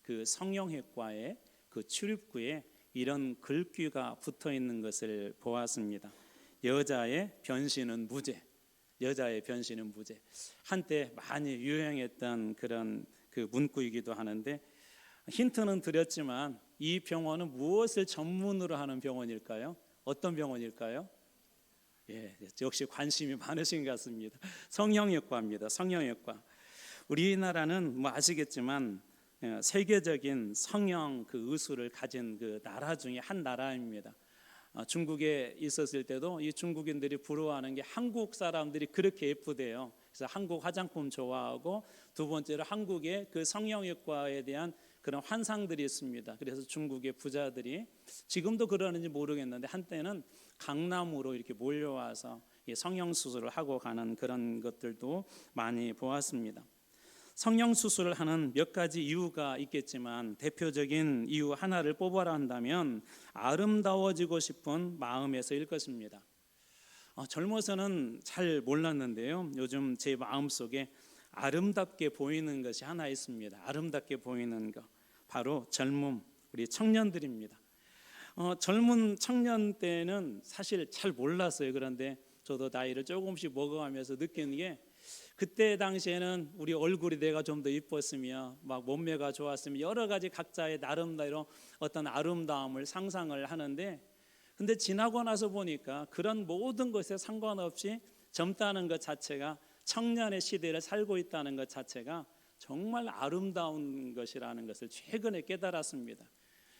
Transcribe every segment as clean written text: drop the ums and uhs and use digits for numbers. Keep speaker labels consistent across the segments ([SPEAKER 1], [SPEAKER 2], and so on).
[SPEAKER 1] 그 성형외과의 그 출입구에 이런 글귀가 붙어 있는 것을 보았습니다. 여자의 변신은 무죄. 여자의 변신은 무죄. 한때 많이 유행했던 그런 그 문구이기도 하는데, 힌트는 드렸지만 이 병원은 무엇을 전문으로 하는 병원일까요? 어떤 병원일까요? 예, 역시 관심이 많으신 것 같습니다. 성형외과입니다. 성형외과. 우리나라는 뭐 아시겠지만 세계적인 성형 그 의술을 가진 그 나라 중에 한 나라입니다. 중국에 있었을 때도 이 중국인들이 부러워하는 게 한국 사람들이 그렇게 예쁘대요. 그래서 한국 화장품 좋아하고, 두 번째로 한국의 그 성형외과에 대한 그런 환상들이 있습니다. 그래서 중국의 부자들이, 지금도 그러는지 모르겠는데 한때는 강남으로 이렇게 몰려와서 성형수술을 하고 가는 그런 것들도 많이 보았습니다. 성형수술을 하는 몇 가지 이유가 있겠지만 대표적인 이유 하나를 뽑아라 한다면 아름다워지고 싶은 마음에서일 것입니다. 젊어서는 잘 몰랐는데요, 요즘 제 마음속에 아름답게 보이는 것이 하나 있습니다. 아름답게 보이는 것, 바로 젊음, 우리 청년들입니다. 젊은 청년 때는 사실 잘 몰랐어요. 그런데 저도 나이를 조금씩 먹어가면서 느끼는 게, 그때 당시에는 우리 얼굴이 내가 좀 더 이뻤으며 막 몸매가 좋았으면 여러 가지 각자의 나름대로 어떤 아름다움을 상상을 하는데, 근데 지나고 나서 보니까 그런 모든 것에 상관없이 젊다는 것 자체가, 청년의 시대를 살고 있다는 것 자체가 정말 아름다운 것이라는 것을 최근에 깨달았습니다.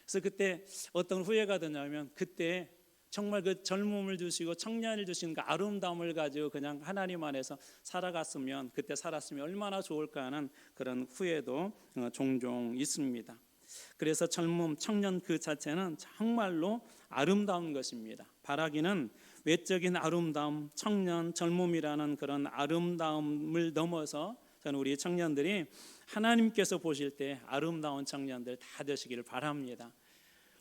[SPEAKER 1] 그래서 그때 어떤 후회가 드냐면, 그때 정말 그 젊음을 주시고 청년을 주신 그 아름다움을 가지고 그냥 하나님 안에서 살아갔으면, 그때 살았으면 얼마나 좋을까 하는 그런 후회도 종종 있습니다. 그래서 젊음, 청년 그 자체는 정말로 아름다운 것입니다. 바라기는 외적인 아름다움, 청년, 젊음이라는 그런 아름다움을 넘어서 저는 우리 청년들이 하나님께서 보실 때 아름다운 청년들 다 되시기를 바랍니다.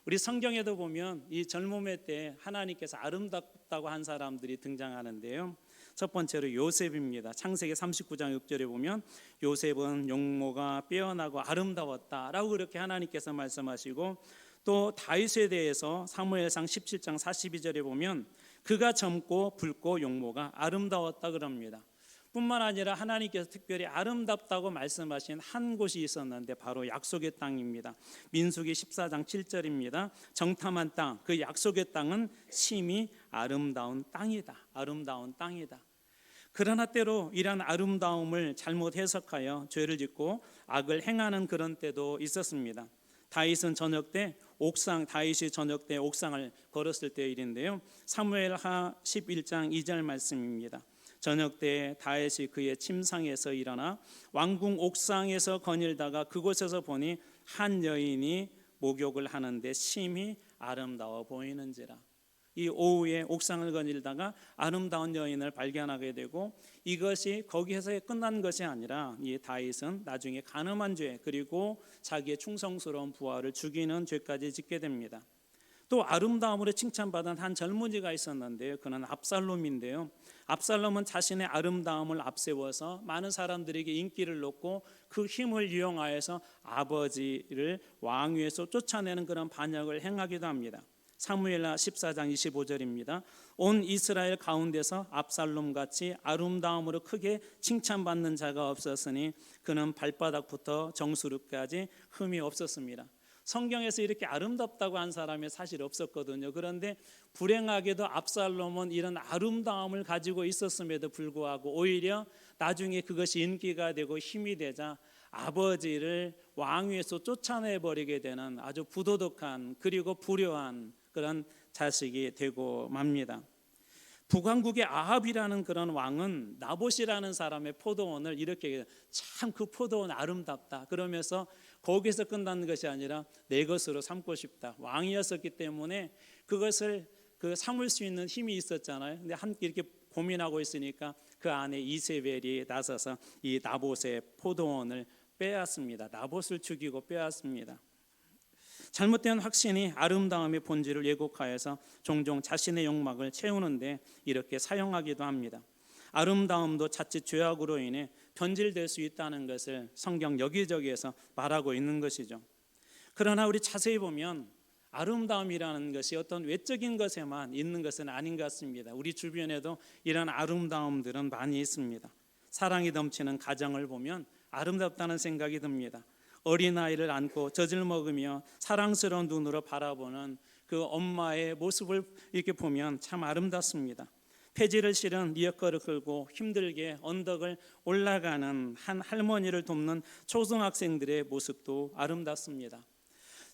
[SPEAKER 1] 우리 성경에도 보면 이 젊음의 때 하나님께서 아름답다고 한 사람들이 등장하는데요, 첫 번째로 요셉입니다. 창세기 39장 6절에 보면 요셉은 용모가 빼어나고 아름다웠다라고 그렇게 하나님께서 말씀하시고, 또 다윗에 대해서 사무엘상 17장 42절에 보면 그가 젊고 붉고 용모가 아름다웠다 그럽니다. 뿐만 아니라 하나님께서 특별히 아름답다고 말씀하신 한 곳이 있었는데 바로 약속의 땅입니다. 민수기 14장 7절입니다. 정탐한 땅, 그 약속의 땅은 심히 아름다운 땅이다. 아름다운 땅이다. 그러나 때로 이러한 아름다움을 잘못 해석하여 죄를 짓고 악을 행하는 그런 때도 있었습니다. 다윗이 저녁 때 옥상을 걸었을 때 일인데요, 사무엘하 11장 2절 말씀입니다. 저녁 때 다윗이 그의 침상에서 일어나 왕궁 옥상에서 거닐다가 그곳에서 보니 한 여인이 목욕을 하는데 심히 아름다워 보이는지라. 이 오후에 옥상을 거닐다가 아름다운 여인을 발견하게 되고, 이것이 거기에서 끝난 것이 아니라 이 다윗은 나중에 간음한 죄, 그리고 자기의 충성스러운 부하를 죽이는 죄까지 짓게 됩니다. 또 아름다움으로 칭찬받은 한 젊은이가 있었는데요, 그는 압살롬인데요, 압살롬은 자신의 아름다움을 앞세워서 많은 사람들에게 인기를 얻고 그 힘을 이용하여서 아버지를 왕위에서 쫓아내는 그런 반역을 행하기도 합니다. 사무엘하 14장 25절입니다. 온 이스라엘 가운데서 압살롬같이 아름다움으로 크게 칭찬받는 자가 없었으니 그는 발바닥부터 정수리까지 흠이 없었습니다. 성경에서 이렇게 아름답다고 한 사람이 사실 없었거든요. 그런데 불행하게도 압살롬은 이런 아름다움을 가지고 있었음에도 불구하고 오히려 나중에 그것이 인기가 되고 힘이 되자 아버지를 왕위에서 쫓아내버리게 되는 아주 부도덕한, 그리고 불효한 그런 자식이 되고 맙니다. 북왕국의 아합이라는 그런 왕은 나봇이라는 사람의 포도원을 이렇게, 참 그 포도원 아름답다 그러면서 거기서 끝나는 것이 아니라 내 것으로 삼고 싶다. 왕이었었기 때문에 그것을 삼을 수 있는 힘이 있었잖아요. 근데 함께 이렇게 고민하고 있으니까 그 안에 이세벨이 나서서 이 나봇의 포도원을 빼앗습니다. 나봇을 죽이고 빼앗습니다. 잘못된 확신이 아름다움의 본질을 왜곡하여서 종종 자신의 욕망을 채우는데 이렇게 사용하기도 합니다. 아름다움도 자칫 죄악으로 인해 변질될 수 있다는 것을 성경 여기저기에서 말하고 있는 것이죠. 그러나 우리 자세히 보면 아름다움이라는 것이 어떤 외적인 것에만 있는 것은 아닌 것 같습니다. 우리 주변에도 이런 아름다움들은 많이 있습니다. 사랑이 넘치는 가정을 보면 아름답다는 생각이 듭니다. 어린아이를 안고 젖을 먹으며 사랑스러운 눈으로 바라보는 그 엄마의 모습을 이렇게 보면 참 아름답습니다. 폐지를 실은 리어커를 끌고 힘들게 언덕을 올라가는 한 할머니를 돕는 초등학생들의 모습도 아름답습니다.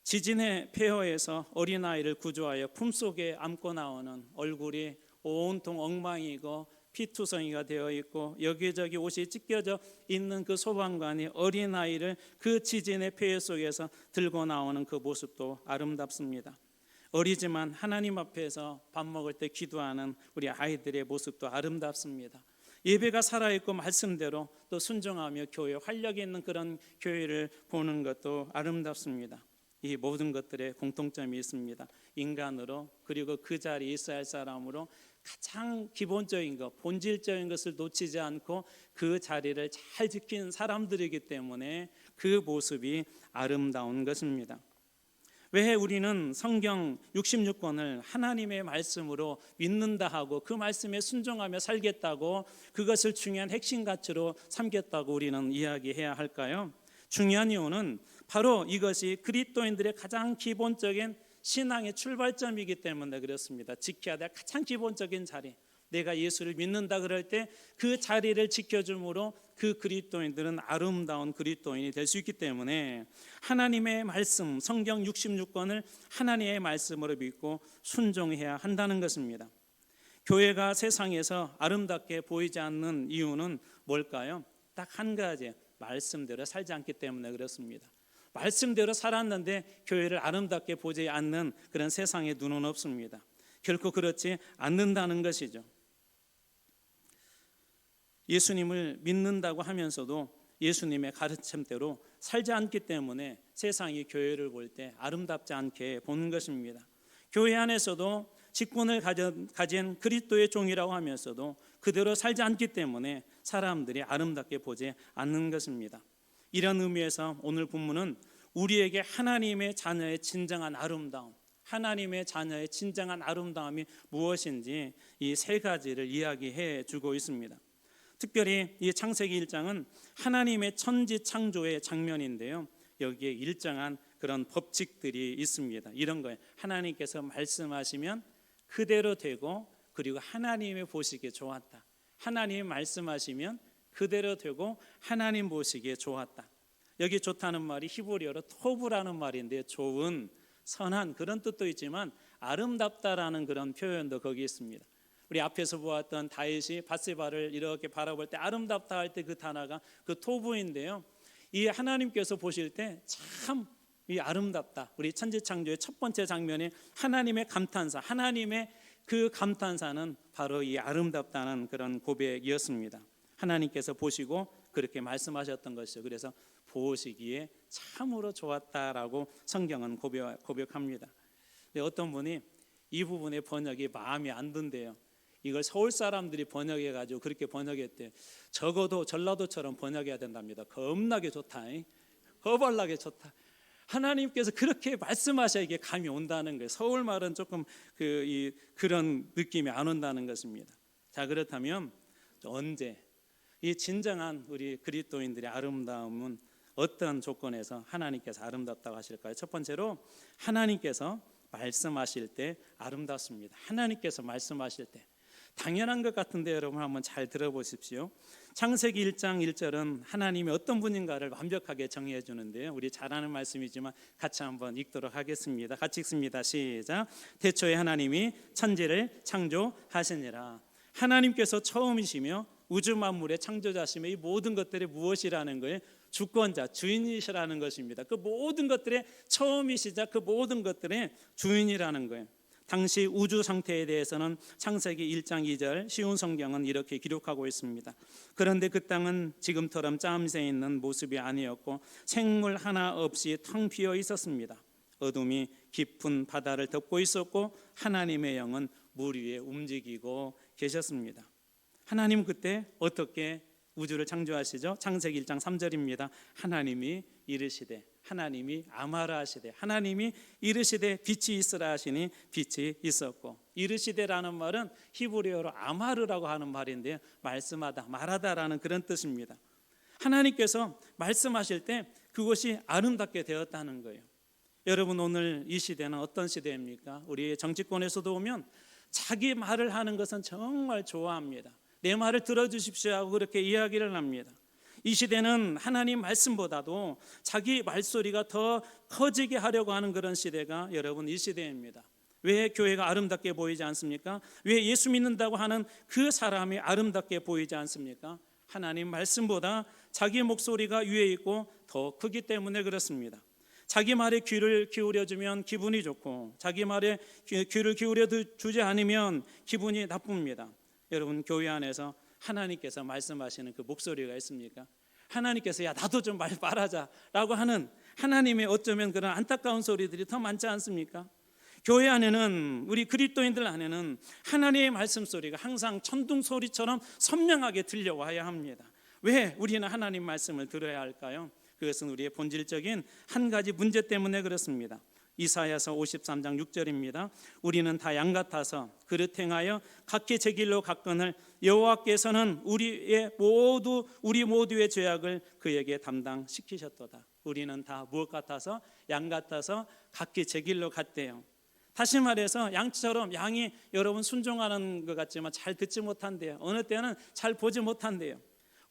[SPEAKER 1] 지진의 폐허에서 어린아이를 구조하여 품속에 안고 나오는 얼굴이 온통 엉망이고 피투성이가 되어 있고 여기저기 옷이 찢겨져 있는 그 소방관이 어린아이를 그 지진의 폐허 속에서 들고 나오는 그 모습도 아름답습니다. 어리지만 하나님 앞에서 밥 먹을 때 기도하는 우리 아이들의 모습도 아름답습니다. 예배가 살아있고 말씀대로 또 순종하며 교회 활력이 있는 그런 교회를 보는 것도 아름답습니다. 이 모든 것들에 공통점이 있습니다. 인간으로 그리고 그 자리에 있어야 할 사람으로 가장 기본적인 것, 본질적인 것을 놓치지 않고 그 자리를 잘 지킨 사람들이기 때문에 그 모습이 아름다운 것입니다. 왜 우리는 성경 66권을 하나님의 말씀으로 믿는다 하고 그 말씀에 순종하며 살겠다고 그것을 중요한 핵심 가치로 삼겠다고 우리는 이야기해야 할까요? 중요한 이유는 바로 이것이 그리스도인들의 가장 기본적인 신앙의 출발점이기 때문에 그렇습니다. 지켜야 될 가장 기본적인 자리, 내가 예수를 믿는다 그럴 때 그 자리를 지켜줌으로 그 그리스도인들은 아름다운 그리스도인이 될 수 있기 때문에 하나님의 말씀, 성경 66권을 하나님의 말씀으로 믿고 순종해야 한다는 것입니다. 교회가 세상에서 아름답게 보이지 않는 이유는 뭘까요? 딱 한 가지, 말씀대로 살지 않기 때문에 그렇습니다. 말씀대로 살았는데 교회를 아름답게 보지 않는 그런 세상의 눈은 없습니다. 결코 그렇지 않는다는 것이죠. 예수님을 믿는다고 하면서도 예수님의 가르침대로 살지 않기 때문에 세상이 교회를 볼 때 아름답지 않게 보는 것입니다. 교회 안에서도 직분을 가진 그리스도의 종이라고 하면서도 그대로 살지 않기 때문에 사람들이 아름답게 보지 않는 것입니다. 이런 의미에서 오늘 본문은 우리에게 하나님의 자녀의 진정한 아름다움, 하나님의 자녀의 진정한 아름다움이 무엇인지 이 세 가지를 이야기해 주고 있습니다. 특별히 이 창세기 1장은 하나님의 천지 창조의 장면인데요. 여기에 일정한 그런 법칙들이 있습니다. 이런 거예요. 하나님께서 말씀하시면 그대로 되고, 그리고 하나님이 보시기에 좋았다. 하나님이 말씀하시면 그대로 되고 하나님 보시기에 좋았다. 여기 좋다는 말이 히브리어로 토브라는 말인데 좋은, 선한 그런 뜻도 있지만 아름답다라는 그런 표현도 거기 있습니다. 우리 앞에서 보았던 다윗이 밧세바를 이렇게 바라볼 때 아름답다 할 때 그 단어가 그 토브인데요. 이 하나님께서 보실 때 참 이 아름답다. 우리 천지창조의 첫 번째 장면이 하나님의 감탄사, 하나님의 그 감탄사는 바로 이 아름답다는 그런 고백이었습니다. 하나님께서 보시고 그렇게 말씀하셨던 것이죠. 그래서 보시기에 참으로 좋았다라고 성경은 고백합니다. 근데 어떤 분이 이 부분의 번역이 마음에 안 든대요. 이걸 서울 사람들이 번역해가지고 그렇게 번역했대요. 적어도 전라도처럼 번역해야 된답니다. 겁나게 좋다, 허벌나게 좋다. 하나님께서 그렇게 말씀하셔야 이게 감이 온다는 거예요. 서울 말은 조금 그런 느낌이 안 온다는 것입니다. 자, 그렇다면 언제 이 진정한 우리 그리스도인들의 아름다움은 어떤 조건에서 하나님께서 아름답다고 하실까요? 첫 번째로 하나님께서 말씀하실 때 아름답습니다. 하나님께서 말씀하실 때 당연한 것 같은데 여러분 한번 잘 들어보십시오. 창세기 1장 1절은 하나님이 어떤 분인가를 완벽하게 정의해 주는데요. 우리 잘 아는 말씀이지만 같이 한번 읽도록 하겠습니다. 같이 읽습니다. 시작. 태초에 하나님이 천지를 창조하시니라. 하나님께서 처음이시며 우주 만물의 창조자시며 이 모든 것들이 무엇이라는 거예요? 주권자, 주인이시라는 것입니다. 그 모든 것들의 처음이시자 그 모든 것들의 주인이라는 거예요. 당시 우주 상태에 대해서는 창세기 1장 2절 쉬운 성경은 이렇게 기록하고 있습니다. 그런데 그 땅은 지금처럼 짜임새 있는 모습이 아니었고 생물 하나 없이 텅 비어 있었습니다. 어둠이 깊은 바다를 덮고 있었고 하나님의 영은 물 위에 움직이고 계셨습니다. 하나님 그때 어떻게 우주를 창조하시죠? 창세기 1장 3절입니다. 하나님이 이르시되, 하나님이 아마라 하시되 하나님이 이르시되 빛이 있으라 하시니 빛이 있었고, 이르시되라는 말은 히브리어로 아마르라고 하는 말인데요, 말씀하다, 말하다라는 그런 뜻입니다. 하나님께서 말씀하실 때 그것이 아름답게 되었다는 거예요. 여러분, 오늘 이 시대는 어떤 시대입니까? 우리 정치권에서도 보면 자기 말을 하는 것은 정말 좋아합니다. 내 말을 들어주십시오 하고 그렇게 이야기를 합니다. 이 시대는 하나님 말씀보다도 자기 말소리가 더 커지게 하려고 하는 그런 시대가 여러분 이 시대입니다. 왜 교회가 아름답게 보이지 않습니까? 왜 예수 믿는다고 하는 그 사람이 아름답게 보이지 않습니까? 하나님 말씀보다 자기 목소리가 위에 있고 더 크기 때문에 그렇습니다. 자기 말에 귀를 기울여주면 기분이 좋고 자기 말에 귀를 기울여 주지 않으면 기분이 나쁩니다. 여러분, 교회 안에서 하나님께서 말씀하시는 그 목소리가 있습니까? 하나님께서 야 나도 좀 말 말하자 라고 하는 하나님의 어쩌면 그런 안타까운 소리들이 더 많지 않습니까? 교회 안에는, 우리 그리스도인들 안에는 하나님의 말씀 소리가 항상 천둥 소리처럼 선명하게 들려와야 합니다. 왜 우리는 하나님 말씀을 들어야 할까요? 그것은 우리의 본질적인 한 가지 문제 때문에 그렇습니다. 이사야서 53장 6절입니다. 우리는 다 양 같아서 그릇 행하여 각기 제 길로 갔거늘 여호와께서는 우리 모두의 죄악을 그에게 담당시키셨도다. 우리는 다 무엇 같아서? 양 같아서 각기 제 길로 갔대요. 다시 말해서 양처럼 양이 여러분 순종하는 것 같지만 잘 듣지 못한대요. 어느 때는 잘 보지 못한대요.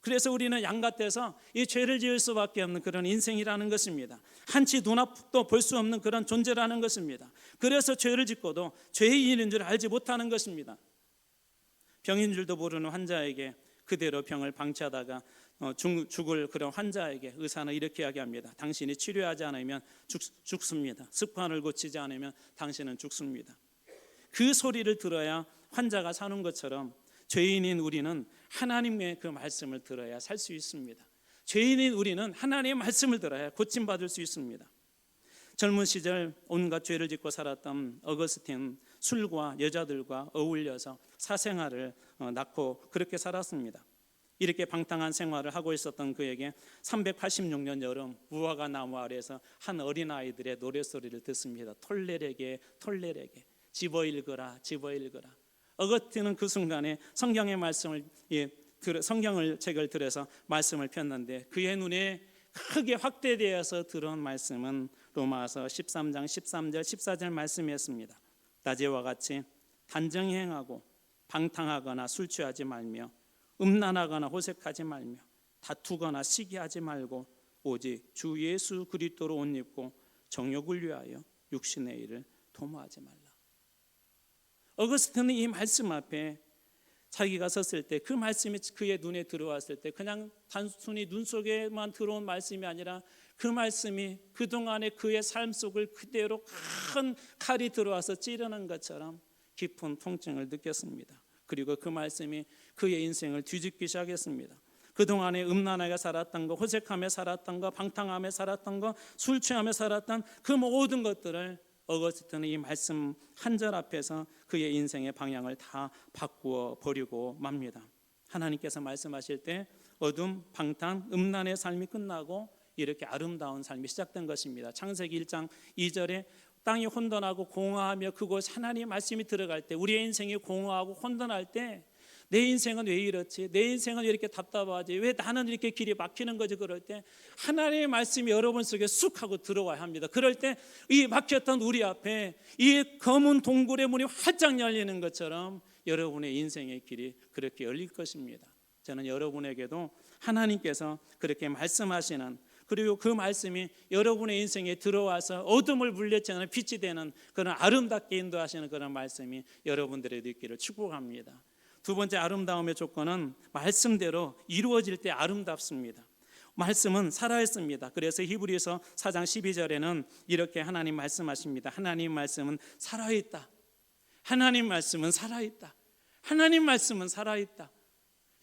[SPEAKER 1] 그래서 우리는 양 같아서 이 죄를 지을 수밖에 없는 그런 인생이라는 것입니다. 한치 눈앞도 볼 수 없는 그런 존재라는 것입니다. 그래서 죄를 짓고도 죄인인 줄 알지 못하는 것입니다. 병인 줄도 모르는 환자에게 그대로 병을 방치하다가 죽을 그런 환자에게 의사는 이렇게 이야기합니다. 당신이 치료하지 않으면 죽습니다. 습관을 고치지 않으면 당신은 죽습니다. 그 소리를 들어야 환자가 사는 것처럼 죄인인 우리는 하나님의 그 말씀을 들어야 살 수 있습니다. 죄인인 우리는 하나님의 말씀을 들어야 고침받을 수 있습니다. 젊은 시절 온갖 죄를 짓고 살았던 어거스틴, 술과 여자들과 어울려서 사생활을 낳고 그렇게 살았습니다. 이렇게 방탕한 생활을 하고 있었던 그에게 386년 여름 무화과 나무 아래에서 한 어린아이들의 노래소리를 듣습니다. 톨레레게 톨레레게 집어 읽어라 집어 읽어라. 어거스틴은 그 순간에 성경의 말씀을 성경을 책을 들여서 말씀을 폈는데 그의 눈에 크게 확대되어서 들어온 말씀은 로마서 13장 13절 14절 말씀이었습니다. 낮에와 같이 단정히 행하고 방탕하거나 술 취하지 말며 음란하거나 호색하지 말며 다투거나 시기하지 말고 오직 주 예수 그리스도로 옷 입고 정욕을 위하여 육신의 일을 도모하지 말라. 어거스틴은 이 말씀 앞에 자기가 섰을 때 그 말씀이 그의 눈에 들어왔을 때 그냥 단순히 눈 속에만 들어온 말씀이 아니라 그 말씀이 그동안의 그의 삶 속을 그대로 큰 칼이 들어와서 찌르는 것처럼 깊은 통증을 느꼈습니다. 그리고 그 말씀이 그의 인생을 뒤집기 시작했습니다. 그동안에 음란하게 살았던 거, 호색하며 살았던 거, 방탕하며 살았던 거, 술 취하며 살았던 그 모든 것들을 어거스틴은 이 말씀 한 절 앞에서 그의 인생의 방향을 다 바꾸어 버리고 맙니다. 하나님께서 말씀하실 때 어둠, 방탕, 음란의 삶이 끝나고 이렇게 아름다운 삶이 시작된 것입니다. 창세기 1장 2절에 땅이 혼돈하고 공허하며 그곳 하나님의 말씀이 들어갈 때 우리의 인생이 공허하고 혼돈할 때 내 인생은 왜 이렇지? 내 인생은 왜 이렇게 답답하지? 왜 나는 이렇게 길이 막히는 거지? 그럴 때 하나님의 말씀이 여러분 속에 쑥 하고 들어와야 합니다. 그럴 때 이 막혔던 우리 앞에 이 검은 동굴의 문이 활짝 열리는 것처럼 여러분의 인생의 길이 그렇게 열릴 것입니다. 저는 여러분에게도 하나님께서 그렇게 말씀하시는, 그리고 그 말씀이 여러분의 인생에 들어와서 어둠을 물리치 않은 빛이 되는 그런 아름답게 인도하시는 그런 말씀이 여러분들의 있기를 축복합니다. 두 번째 아름다움의 조건은 말씀대로 이루어질 때 아름답습니다. 말씀은 살아있습니다. 그래서 히브리서 4장 12절에는 이렇게 하나님 말씀하십니다. 하나님 말씀은 살아있다. 하나님 말씀은 살아있다. 하나님 말씀은 살아있다.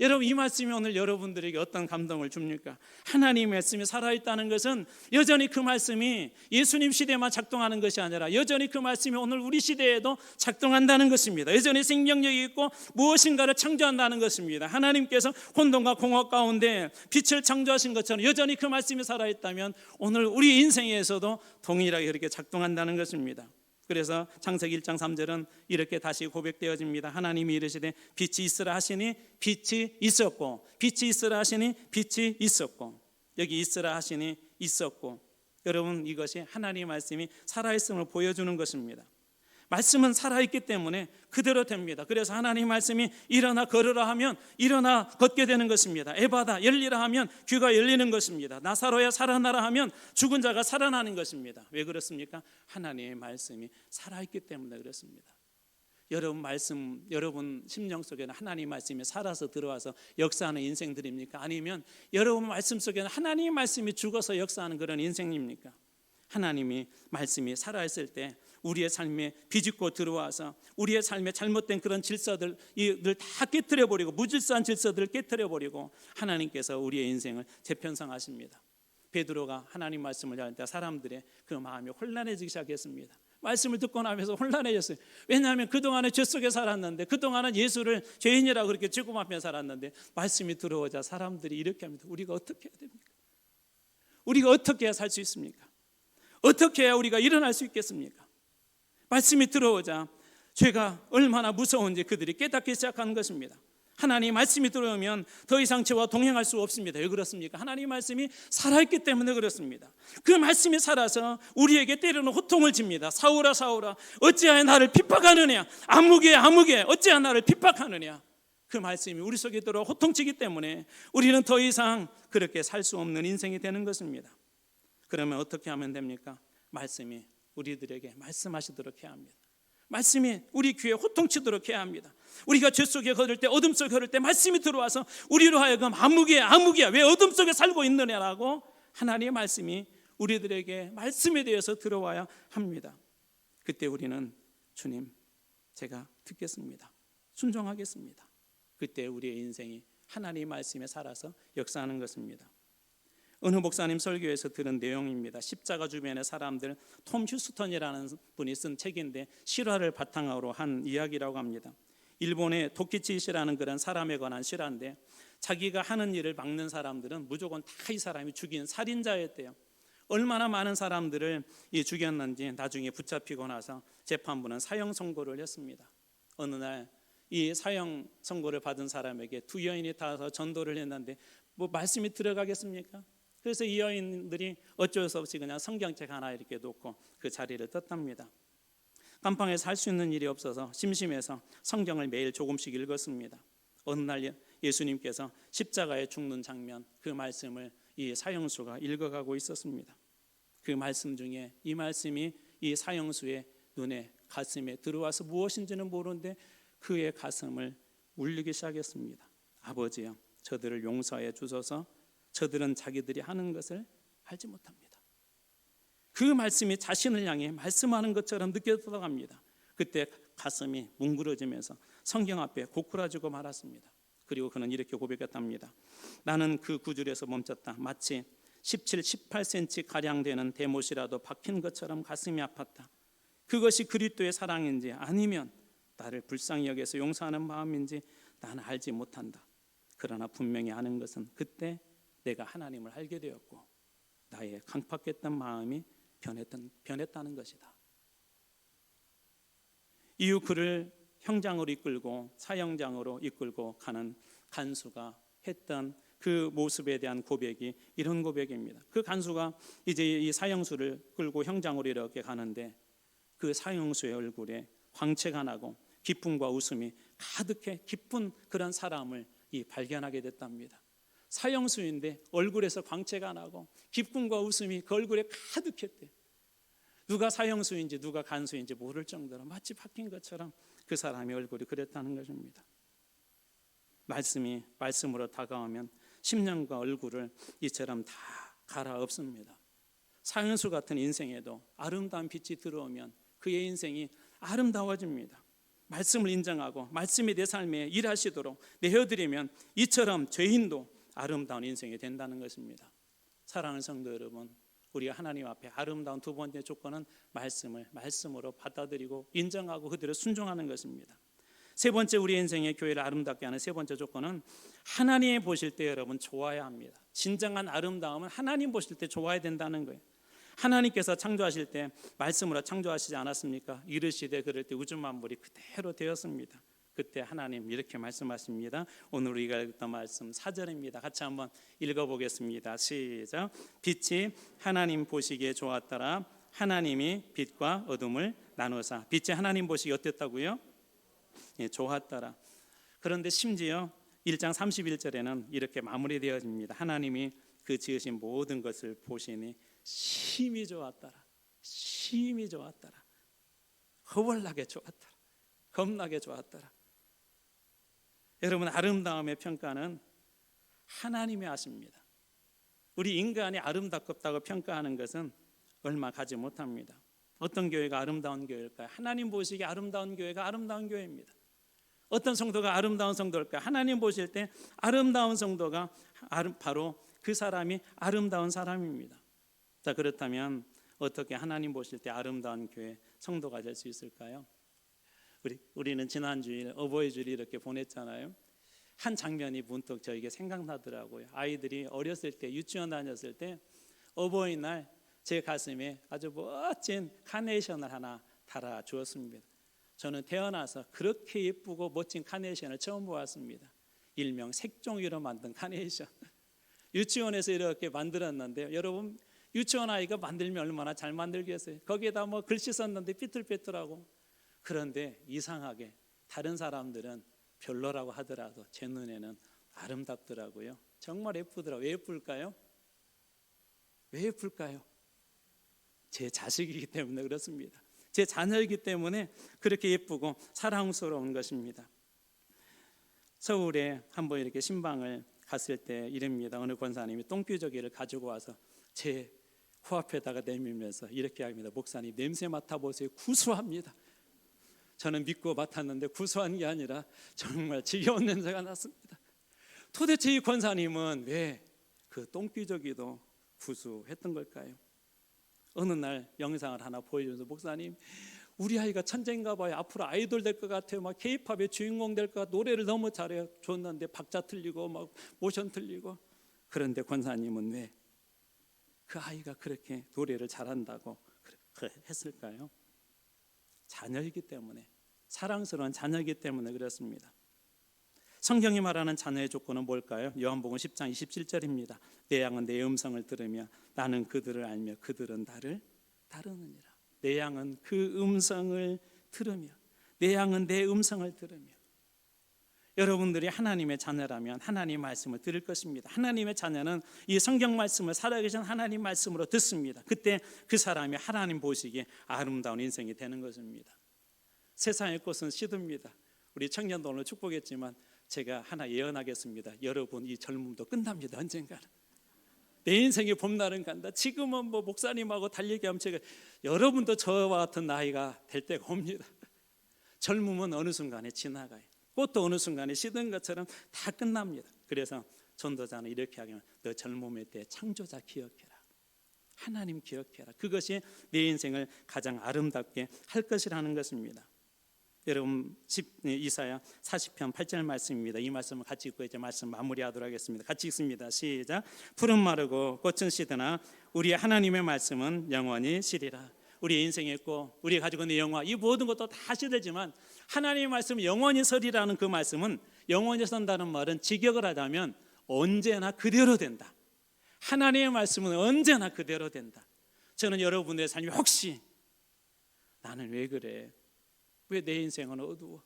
[SPEAKER 1] 여러분, 이 말씀이 오늘 여러분들에게 어떤 감동을 줍니까? 하나님의 말씀이 살아있다는 것은 여전히 그 말씀이 예수님 시대에만 작동하는 것이 아니라 여전히 그 말씀이 오늘 우리 시대에도 작동한다는 것입니다. 여전히 생명력이 있고 무엇인가를 창조한다는 것입니다. 하나님께서 혼돈과 공허 가운데 빛을 창조하신 것처럼 여전히 그 말씀이 살아있다면 오늘 우리 인생에서도 동일하게 그렇게 작동한다는 것입니다. 그래서 창세기 1장 3절은 이렇게 다시 고백되어집니다. 하나님이 이르시되 빛이 있으라 하시니 빛이 있었고, 빛이 있으라 하시니 빛이 있었고, 여기 있으라 하시니 있었고. 여러분, 이것이 하나님의 말씀이 살아있음을 보여주는 것입니다. 말씀은 살아있기 때문에 그대로 됩니다. 그래서 하나님 말씀이 일어나 걸으라 하면 일어나 걷게 되는 것입니다. 에바다 열리라 하면 귀가 열리는 것입니다. 나사로야 살아나라 하면 죽은 자가 살아나는 것입니다. 왜 그렇습니까? 하나님의 말씀이 살아있기 때문에 그렇습니다. 여러분 심령 속에는 하나님 말씀이 살아서 들어와서 역사하는 인생들입니까? 아니면 여러분 말씀 속에는 하나님 말씀이 죽어서 역사하는 그런 인생입니까? 하나님이 말씀이 살아있을 때 우리의 삶에 비집고 들어와서 우리의 삶에 잘못된 그런 질서들을 다 깨트려버리고, 무질서한 질서들을 깨트려버리고 하나님께서 우리의 인생을 재편성하십니다. 베드로가 하나님 말씀을 전할 때 사람들의 그 마음이 혼란해지기 시작했습니다. 말씀을 듣고 나면서 혼란해졌어요. 왜냐하면 그동안에 죄 속에 살았는데, 그동안은 예수를 죄인이라고 그렇게 취급하며 살았는데 말씀이 들어오자 사람들이 이렇게 합니다. 우리가 어떻게 해야 됩니까? 우리가 어떻게 해야 살 수 있습니까? 어떻게 해야 우리가 일어날 수 있겠습니까? 말씀이 들어오자 죄가 얼마나 무서운지 그들이 깨닫기 시작하는 것입니다. 하나님 말씀이 들어오면 더 이상 죄와 동행할 수 없습니다. 왜 그렇습니까? 하나님 말씀이 살아있기 때문에 그렇습니다. 그 말씀이 살아서 우리에게 때로는 호통을 줍니다. 사울아 사울아 어찌하여 나를 핍박하느냐, 아무개 어찌하여 나를 핍박하느냐. 그 말씀이 우리 속에 들어 호통치기 때문에 우리는 더 이상 그렇게 살 수 없는 인생이 되는 것입니다. 그러면 어떻게 하면 됩니까? 말씀이 우리들에게 말씀하시도록 해야 합니다. 말씀이 우리 귀에 호통치도록 해야 합니다. 우리가 죄 속에 걸을 때, 어둠 속에 걸을 때 말씀이 들어와서 우리로 하여금 아무개야 왜 어둠 속에 살고 있느냐라고 하나님의 말씀이 우리들에게 말씀에 대해서 들어와야 합니다. 그때 우리는 주님, 제가 듣겠습니다, 순종하겠습니다. 그때 우리의 인생이 하나님의 말씀에 살아서 역사하는 것입니다. 어느 목사님 설교에서 들은 내용입니다. 십자가 주변의 사람들, 톰 휴스턴이라는 분이 쓴 책인데 실화를 바탕으로 한 이야기라고 합니다. 일본의 도키치시라는 그런 사람에 관한 실화인데, 자기가 하는 일을 막는 사람들은 무조건 다 이 사람이 죽인 살인자였대요. 얼마나 많은 사람들을 죽였는지 나중에 붙잡히고 나서 재판부는 사형 선고를 했습니다. 어느 날 이 사형 선고를 받은 사람에게 두 여인이 타서 전도를 했는데 뭐 말씀이 들어가겠습니까? 그래서 이 여인들이 어쩔 수 없이 그냥 성경책 하나 이렇게 놓고 그 자리를 떴답니다. 감방에서 할 수 있는 일이 없어서 심심해서 성경을 매일 조금씩 읽었습니다. 어느 날 예수님께서 십자가에 죽는 장면, 그 말씀을 이 사형수가 읽어가고 있었습니다. 그 말씀 중에 이 말씀이 이 사형수의 눈에, 가슴에 들어와서 무엇인지는 모르는데 그의 가슴을 울리기 시작했습니다. 아버지여, 저들을 용서해 주소서. 저들은 자기들이 하는 것을 알지 못합니다. 그 말씀이 자신을 향해 말씀하는 것처럼 느껴지도록 합니다. 그때 가슴이 뭉그러지면서 성경 앞에 고꾸라지고 말았습니다. 그리고 그는 이렇게 고백했답니다. 나는 그 구줄에서 멈췄다. 마치 17, 18cm 가량 되는 대못이라도 박힌 것처럼 가슴이 아팠다. 그것이 그리스도의 사랑인지 아니면 나를 불쌍히 여겨서 용서하는 마음인지 나는 알지 못한다. 그러나 분명히 아는 것은 그때 내가 하나님을 알게 되었고 나의 강팍했던 마음이 변했다는 것이다. 이후 그를 형장으로 이끌고 사형장으로 이끌고 가는 간수가 했던 그 모습에 대한 고백이 이런 고백입니다. 그 간수가 이제 이 사형수를 끌고 형장으로 이렇게 가는데 그 사형수의 얼굴에 광채가 나고 기쁨과 웃음이 가득해 기쁜 그런 사람을 발견하게 됐답니다. 사형수인데 얼굴에서 광채가 나고 기쁨과 웃음이 그 얼굴에 가득했대. 누가 사형수인지 누가 간수인지 모를 정도로 마치 바뀐 것처럼 그 사람의 얼굴이 그랬다는 것입니다. 말씀이 말씀으로 다가오면 심령과 얼굴을 이처럼 다 갈아엎습니다. 사형수 같은 인생에도 아름다운 빛이 들어오면 그의 인생이 아름다워집니다. 말씀을 인정하고 말씀이 내 삶에 일하시도록 내어드리면 이처럼 죄인도 아름다운 인생이 된다는 것입니다. 사랑하는 성도 여러분, 우리가 하나님 앞에 아름다운 두 번째 조건은 말씀으로 받아들이고 인정하고 그대로 순종하는 것입니다. 세 번째, 우리 인생의 교회를 아름답게 하는 세 번째 조건은 하나님이 보실 때 여러분 좋아야 합니다. 진정한 아름다움은 하나님 보실 때 좋아야 된다는 거예요. 하나님께서 창조하실 때 말씀으로 창조하시지 않았습니까? 이르시되 그럴 때 우주 만물이 그대로 되었습니다. 그때 하나님 이렇게 말씀하십니다. 오늘 우리가 읽었던 말씀 4절입니다. 같이 한번 읽어보겠습니다. 시작. 빛이 하나님 보시기에 좋았더라. 하나님이 빛과 어둠을 나누사. 빛이 하나님 보시기에 어땠다고요? 예, 좋았더라. 그런데 심지어 1장 31절에는 이렇게 마무리되어집니다. 하나님이 그 지으신 모든 것을 보시니 심히 좋았더라. 심히 좋았더라. 허벌나게 좋았더라. 겁나게 좋았더라. 여러분, 아름다움의 평가는 하나님이 하십니다. 우리 인간이 아름답다고 평가하는 것은 얼마 가지 못합니다. 어떤 교회가 아름다운 교회일까요? 하나님 보시기에 아름다운 교회가 아름다운 교회입니다. 어떤 성도가 아름다운 성도일까요? 하나님 보실 때 아름다운 성도가 바로 그 사람이 아름다운 사람입니다. 자, 그렇다면 어떻게 하나님 보실 때 아름다운 교회 성도가 될 수 있을까요? 우리는 지난 주일 어버이 주일 이렇게 보냈잖아요. 한 장면이 문득 저에게 생각나더라고요. 아이들이 어렸을 때 유치원 다녔을 때 어버이날 제 가슴에 아주 멋진 카네이션을 하나 달아주었습니다. 저는 태어나서 그렇게 예쁘고 멋진 카네이션을 처음 보았습니다. 일명 색종이로 만든 카네이션. 유치원에서 이렇게 만들었는데요. 여러분, 유치원 아이가 만들면 얼마나 잘 만들겠어요. 거기에다 뭐 글씨 썼는데 삐뚤빼뚤하고. 그런데 이상하게 다른 사람들은 별로라고 하더라도 제 눈에는 아름답더라고요. 정말 예쁘더라고요. 왜 예쁠까요? 왜 예쁠까요? 제 자식이기 때문에 그렇습니다. 제 자녀이기 때문에 그렇게 예쁘고 사랑스러운 것입니다. 서울에 한번 이렇게 신방을 갔을 때 이릅니다. 어느 권사님이 똥규저귀를 가지고 와서 제 코앞에다가 내밀면서 이렇게 합니다. 목사님, 냄새 맡아보세요. 구수합니다. 저는 믿고 맡았는데 구수한 게 아니라 정말 지겨운 냄새가 났습니다. 도대체 이 권사님은 왜 그 똥규저귀도 구수했던 걸까요? 어느 날 영상을 하나 보여주면서 목사님, 우리 아이가 천재인가 봐요. 앞으로 아이돌 될 것 같아요. 막 K-팝의 주인공 될 것 같아요. 노래를 너무 잘해요. 줬는데 박자 틀리고 막 모션 틀리고. 그런데 권사님은 왜 그 아이가 그렇게 노래를 잘한다고 했을까요? 자녀이기 때문에, 사랑스러운 자녀이기 때문에 그렇습니다. 성경이 말하는 자녀의 조건은 뭘까요? 요한복음 10장 27절입니다. 내 양은 내 음성을 들으며 나는 그들을 알며 그들은 나를 따르느니라. 내 양은 그 음성을 들으며, 내 양은 내 음성을 들으며. 여러분들이 하나님의 자녀라면 하나님의 말씀을 들을 것입니다. 하나님의 자녀는 이 성경 말씀을 살아계신 하나님 말씀으로 듣습니다. 그때 그 사람이 하나님 보시기에 아름다운 인생이 되는 것입니다. 세상의 꽃은 시듭니다. 우리 청년도 오늘 축복했지만 제가 하나 예언하겠습니다. 여러분, 이 젊음도 끝납니다. 언젠가는. 내 인생의 봄날은 간다. 지금은 뭐 목사님하고 달리기하면 제가 여러분도 저와 같은 나이가 될 때가 옵니다. 젊음은 어느 순간에 지나가요. 꽃도 어느 순간에 시든 것처럼 다 끝납니다. 그래서 전도자는 이렇게 하면 너 젊음의 때 창조자 기억해라. 하나님 기억해라. 그것이 내 인생을 가장 아름답게 할 것이라는 것입니다. 여러분, 이사야 40편 8절 말씀입니다. 이 말씀을 같이 읽고 이제 말씀 마무리하도록 하겠습니다. 같이 읽습니다. 시작. 푸른 마르고 꽃은 시드나 우리 하나님의 말씀은 영원히 시리라. 우리 인생의 꽃, 우리 가지고 있는 영화, 이 모든 것도 다 시들지만 하나님의 말씀은 영원히 서리라는 그 말씀은, 영원히 선다는 말은 직역을 하자면 언제나 그대로 된다. 하나님의 말씀은 언제나 그대로 된다. 저는 여러분의 삶이 혹시 나는 왜 그래? 왜 내 인생은 어두워?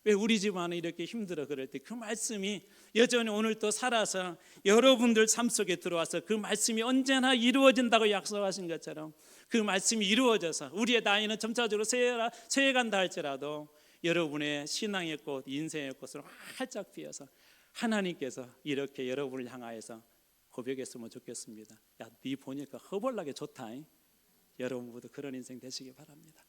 [SPEAKER 1] 왜 우리 집안은 이렇게 힘들어? 그럴 때 그 말씀이 여전히 오늘 또 살아서 여러분들 삶 속에 들어와서 그 말씀이 언제나 이루어진다고 약속하신 것처럼 그 말씀이 이루어져서 우리의 나이는 점차적으로 쇠해간다 할지라도 여러분의 신앙의 꽃, 인생의 꽃으로 활짝 피어서 하나님께서 이렇게 여러분을 향하여서 고백했으면 좋겠습니다. 야, 네 보니까 허벌나게 좋다. 여러분 모두 그런 인생 되시기 바랍니다.